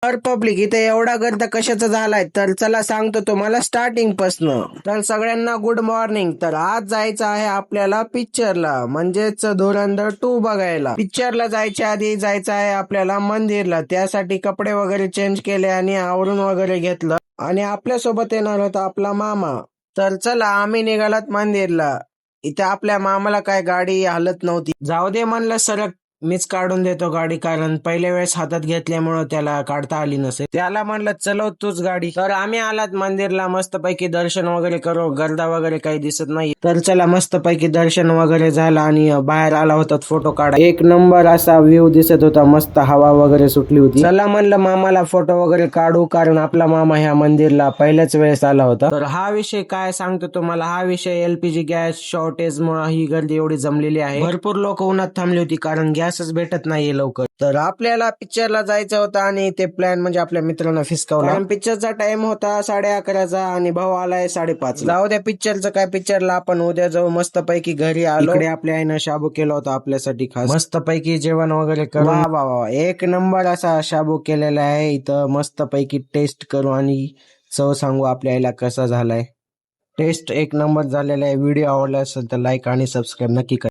तर पब्लिक इथे एवढा गर्द कशाचा झालाय तर चला सांगतो तुम्हाला स्टार्टिंग पासन. तर सगळ्यांना गुड मॉर्निंग. तर आज जायचं आहे आपल्याला पिक्चरला, म्हणजेच धुरंधर 2 बघायला. पिक्चरला जायच्या आधी जायचं आहे आपल्याला मंदिरला. त्यासाठी कपडे वगैरे चेंज केले आणि आवरून वगैरे घेतलं आणि आपल्यासोबत येणार होता आपला मामा. तर चला आम्ही निघालात मंदिरला. इथे आपल्या मामाला काय गाडी हालत नव्हती. जाऊ दे म्हणलं सरक, मीच काढून देतो गाडी, कारण पहिल्या वेळेस हातात घेतल्यामुळं त्याला काढता आली नसेल. त्याला म्हणलं चलव तूच गाडी. तर आम्ही आलात मंदिरला, मस्तपैकी दर्शन वगैरे करू. गर्दा वगैरे काही दिसत नाही. तर चला मस्तपैकी दर्शन वगैरे झालं आणि बाहेर आला होता फोटो काढा. एक नंबर असा व्ह्यू दिसत होता, मस्त हवा वगैरे सुटली होती. चला म्हणलं मामाला फोटो वगैरे काढू, कारण आपला मामा ह्या मंदिरला पहिल्याच वेळेस आला होता. तर हा विषय काय सांगतो तुम्हाला, हा विषय एलपीजी गॅस शॉर्टेज मुळे ही गर्दी एवढी जमलेली आहे. भरपूर लोक उन्हात थांबली होती, कारण गॅसच भेटत नाहीये लवकर. तर आपल्याला पिक्चरला जायचं होतं आणि ते प्लॅन म्हणजे आपल्या मित्रांना फिसकावला, कारण पिक्चरचा टाइम होता 11:30चा आणि भाऊ आलाय 5:30. जाऊ द्या पिक्चरचं काय, पिक्चरला आपण उद्या जाऊ. मस्त पैकी घरी आलो. इकडे आपल्या आईनं शाबू केला होता आपल्यासाठी खास. मस्त पैकी जेवण वगैरे करू. वा वा वा, एक नंबर असा शाबू केलेला आहे. इथं मस्त पैकी टेस्ट करू आणि चव सांगू आपल्या आईला कसा झालाय. टेस्ट एक नंबर झालेला आहे. व्हिडिओ आवडला असेल तर लाईक आणि सबस्क्राईब नक्की करा.